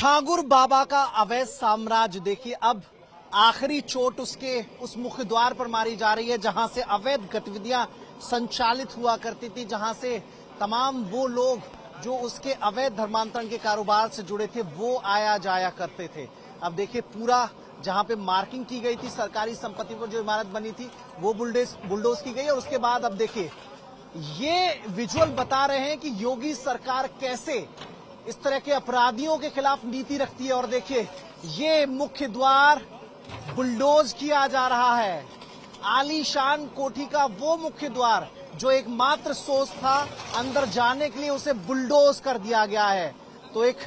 झांगुर बाबा का अवैध साम्राज्य देखिए अब आखिरी चोट उसके उस मुख्य द्वार पर मारी जा रही है जहां से अवैध गतिविधियां संचालित हुआ करती थी, जहां से तमाम वो लोग जो उसके अवैध धर्मांतरण के कारोबार से जुड़े थे वो आया जाया करते थे। अब देखिए पूरा जहां पे मार्किंग की गई थी सरकारी संपत्ति पर जो इमारत बनी थी वो बुलडोज की गई और उसके बाद अब देखिए ये विजुअल बता रहे हैं कि योगी सरकार कैसे इस तरह के अपराधियों के खिलाफ नीति रखती है। और देखिए ये मुख्य द्वार बुलडोज किया जा रहा है, आलीशान कोठी का वो मुख्य द्वार जो एकमात्र सोर्स था अंदर जाने के लिए उसे बुलडोज कर दिया गया है। तो एक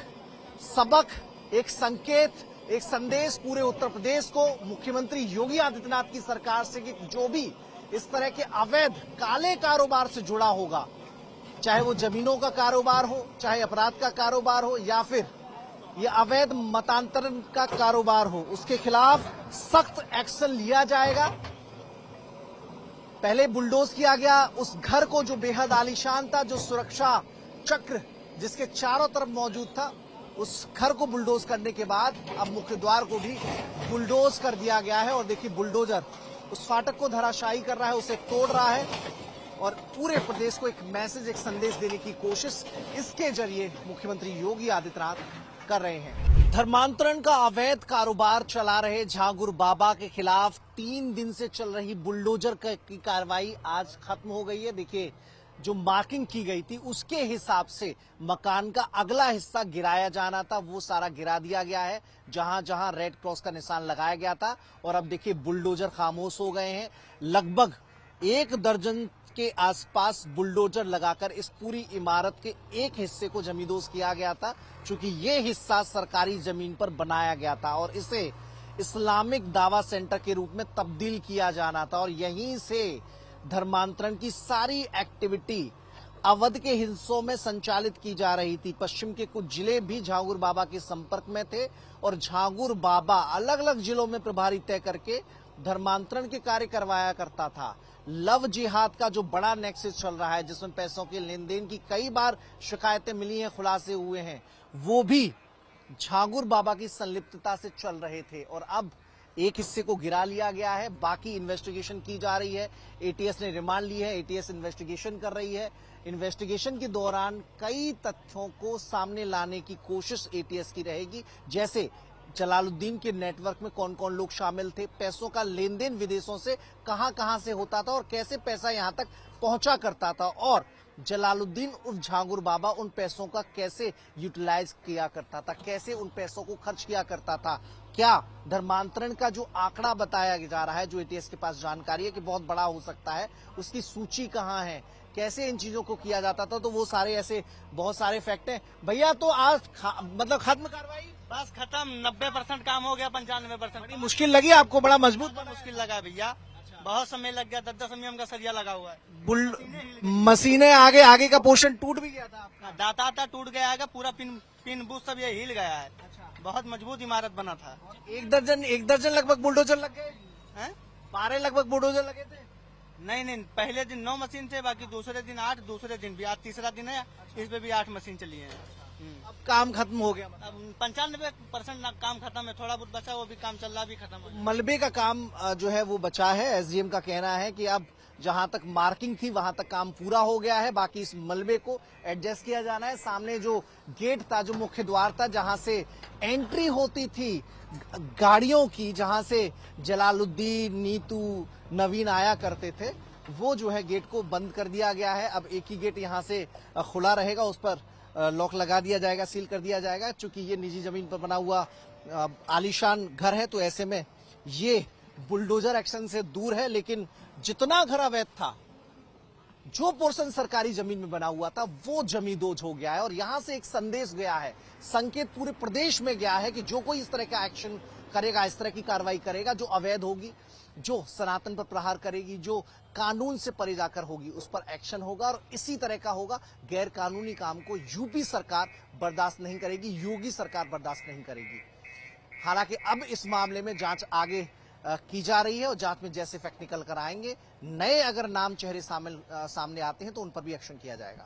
सबक, एक संकेत, एक संदेश पूरे उत्तर प्रदेश को मुख्यमंत्री योगी आदित्यनाथ की सरकार से कि जो भी इस तरह के अवैध काले कारोबार से जुड़ा होगा, चाहे वो जमीनों का कारोबार हो, चाहे अपराध का कारोबार हो या फिर ये अवैध मतांतरण का कारोबार हो, उसके खिलाफ सख्त एक्शन लिया जाएगा। पहले बुलडोज किया गया उस घर को जो बेहद आलीशान था, जो सुरक्षा चक्र जिसके चारों तरफ मौजूद था, उस घर को बुलडोज करने के बाद अब मुख्य द्वार को भी बुलडोज कर दिया गया है। और देखिए बुलडोजर उस फाटक को धराशायी कर रहा है, उसे तोड़ रहा है और पूरे प्रदेश को एक मैसेज, एक संदेश देने की कोशिश इसके जरिए मुख्यमंत्री योगी आदित्यनाथ कर रहे हैं। धर्मांतरण का अवैध कारोबार चला रहे झांगुर बाबा के खिलाफ 3 दिन से चल रही बुलडोजर की कार्रवाई आज खत्म हो गई है। देखिए जो मार्किंग की गई थी उसके हिसाब से मकान का अगला हिस्सा गिराया जाना था वो सारा गिरा दिया गया है, जहां जहां रेड क्रॉस का निशान लगाया गया था। और अब देखिए बुलडोजर खामोश हो गए हैं। लगभग 1 दर्जन के आसपास बुलडोजर लगाकर इस पूरी इमारत के एक हिस्से को जमींदोज किया गया था, क्योंकि ये हिस्सा सरकारी जमीन पर बनाया गया था और इसे इस्लामिक दावा सेंटर के रूप में तब्दील किया जाना था। और यहीं से धर्मांतरण की सारी एक्टिविटी अवध के हिस्सों में संचालित की जा रही थी। पश्चिम के कुछ जिले भी झांगुर बाबा के संपर्क में थे और झांगुर बाबा अलग अलग जिलों में प्रभारी तय करके धर्मांतरण के कार्य करवाया करता था। लव जिहाद का जो बड़ा नेक्सस चल रहा है, जिसमें पैसों के लेन देन की कई बार शिकायतें मिली हैं, खुलासे हुए हैं, वो भी झांगुर बाबा की संलिप्तता से चल रहे थे। और अब एक हिस्से को गिरा लिया गया है, बाकी इन्वेस्टिगेशन की जा रही है। एटीएस ने रिमांड ली है, एटीएस इन्वेस्टिगेशन कर रही है। इन्वेस्टिगेशन के दौरान कई तथ्यों को सामने लाने की कोशिश एटीएस की रहेगी, जैसे जलालुद्दीन के नेटवर्क में कौन कौन लोग शामिल थे, पैसों का लेन देन विदेशों से कहां से होता था और कैसे पैसा यहां तक पहुंचा करता था, और जलालुद्दीन उर्फ झांगुर बाबा उन पैसों का कैसे यूटिलाइज किया करता था, कैसे उन पैसों को खर्च किया करता था। क्या धर्मांतरण का जो आंकड़ा बताया जा रहा है, जो एटीएस के पास जानकारी है कि बहुत बड़ा हो सकता है, उसकी सूची कहां है, कैसे इन चीजों को किया जाता था, तो वो सारे ऐसे बहुत सारे फैक्ट हैं। भैया तो आज मतलब खत्म कार्रवाई, बस खत्म, 90% काम हो गया, 95%। मुश्किल लगी आपको? बड़ा मजबूत मुश्किल लगा भैया, बहुत समय लग गया, 10 समय का सरिया लगा हुआ है। मशीनें आगे का पोर्शन टूट भी गया था आपका? दाता था, टूट गया है, पूरा पिन बूथ सब ये हिल गया है। बहुत मजबूत इमारत बना था। 1 दर्जन लगभग बुलडोजर लग गए हैं? 12 लगभग बुलडोजर लगे थे? नहीं, पहले दिन 9 मशीन थे, बाकी दूसरे दिन 8, दूसरे दिन भी, आज तीसरा दिन है, इस पे भी 8 मशीन चली है। अब काम खत्म हो गया? अब 95% काम खत्म है, थोड़ा बहुत बचा वो भी काम चल रहा, भी खत्म हो गया। मलबे का काम जो है वो बचा है। एसडीएम का कहना है कि अब जहां तक मार्किंग थी वहां तक काम पूरा हो गया है, बाकी इस मलबे को एडजस्ट किया जाना है। सामने जो गेट था, जो मुख्य द्वार था, जहां से एंट्री होती थी गाड़ियों की, जहां से जलालुद्दीन, नीतू, नवीन आया करते थे, वो जो है गेट को बंद कर दिया गया है। अब एक ही गेट यहां से खुला रहेगा, उस पर लॉक लगा दिया जाएगा, सील कर दिया जाएगा, क्योंकि ये निजी जमीन पर बना हुआ आलीशान घर है। तो ऐसे में ये बुलडोजर एक्शन से दूर है, लेकिन जितना घर अवैध था, जो पोर्शन सरकारी जमीन में बना हुआ था, वो जमींदोज हो गया है। और यहां से एक संदेश गया है, संकेत पूरे प्रदेश में गया है कि जो कोई इस तरह का एक्शन करेगा, इस तरह की कार्रवाई करेगा, जो अवैध होगी, जो सनातन पर प्रहार करेगी, जो कानून से परे जाकर होगी, उस पर एक्शन होगा। और इसी तरह का होगा। गैर कानूनी काम को यूपी सरकार बर्दाश्त नहीं करेगी, योगी सरकार बर्दाश्त नहीं करेगी। हालांकि अब इस मामले में जांच आगे की जा रही है और जांच में जैसे फैक्ट निकल कर आएंगे, नए अगर नाम चेहरे सामने आते हैं तो उन पर भी एक्शन किया जाएगा।